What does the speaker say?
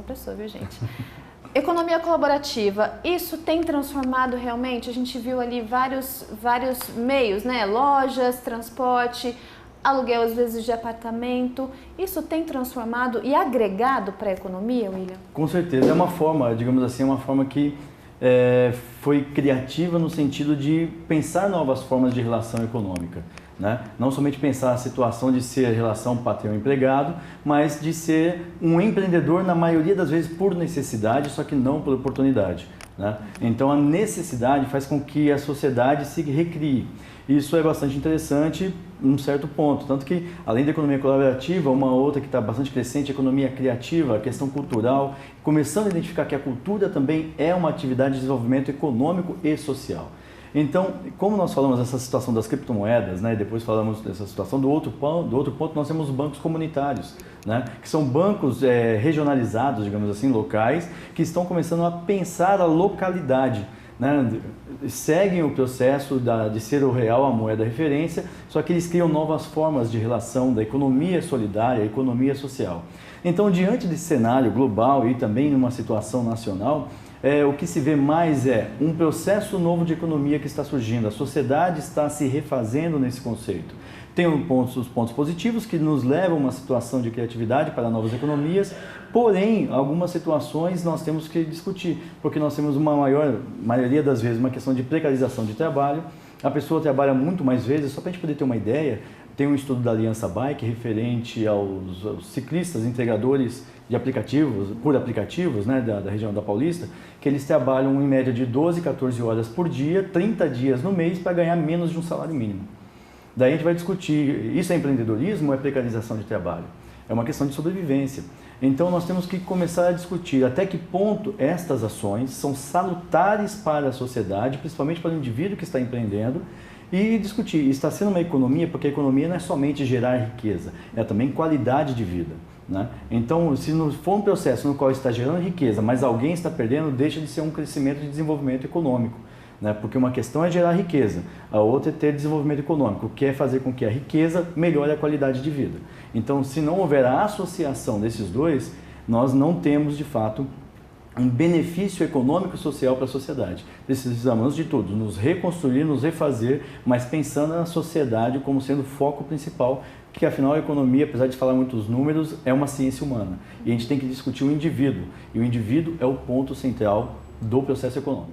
Pessoa, viu, gente? Economia colaborativa, isso tem transformado realmente? A gente viu ali vários meios, né? Lojas, transporte, aluguel às vezes de apartamento. Isso tem transformado e agregado para a economia, William? Com certeza, é uma forma, digamos assim, uma forma que foi criativa no sentido de pensar novas formas de relação econômica. Né? Não somente pensar a situação de ser a relação patrão-empregado, mas de ser um empreendedor na maioria das vezes por necessidade, só que não por oportunidade. Né? Então a necessidade faz com que a sociedade se recrie. Isso é bastante interessante num certo ponto, tanto que além da economia colaborativa, uma outra que está bastante crescente, a economia criativa, a questão cultural, começando a identificar que a cultura também é uma atividade de desenvolvimento econômico e social. Então, como nós falamos dessa situação das criptomoedas, né, e depois falamos dessa situação do outro ponto, nós temos os bancos comunitários, né, que são bancos regionalizados, digamos assim, locais, que estão começando a pensar a localidade. Né, seguem o processo de ser o real a moeda referência, só que eles criam novas formas de relação da economia solidária, economia social. Então, diante desse cenário global e também numa situação nacional, o que se vê mais é um processo novo de economia que está surgindo, a sociedade está se refazendo nesse conceito. Tem os pontos positivos que nos levam a uma situação de criatividade para novas economias, porém, algumas situações nós temos que discutir, porque nós temos uma maioria das vezes, uma questão de precarização de trabalho, a pessoa trabalha muito mais vezes, só para a gente poder ter uma ideia, tem um estudo da Aliança Bike referente aos ciclistas entregadores de aplicativos, por aplicativos, né, da região da Paulista, que eles trabalham em média de 12, 14 horas por dia, 30 dias no mês para ganhar menos de um salário mínimo. Daí a gente vai discutir, isso é empreendedorismo ou é precarização de trabalho? É uma questão de sobrevivência. Então nós temos que começar a discutir até que ponto estas ações são salutares para a sociedade, principalmente para o indivíduo que está empreendendo, e discutir, está sendo uma economia, porque a economia não é somente gerar riqueza, é também qualidade de vida. Né? Então, se não for um processo no qual está gerando riqueza, mas alguém está perdendo, deixa de ser um crescimento de desenvolvimento econômico. Né? Porque uma questão é gerar riqueza, a outra é ter desenvolvimento econômico, que é fazer com que a riqueza melhore a qualidade de vida. Então, se não houver a associação desses dois, nós não temos, de fato, um benefício econômico e social para a sociedade. Precisamos de tudo, nos reconstruir, nos refazer, mas pensando na sociedade como sendo o foco principal, que afinal a economia, apesar de falar muitos números, é uma ciência humana. E a gente tem que discutir o indivíduo, e o indivíduo é o ponto central do processo econômico.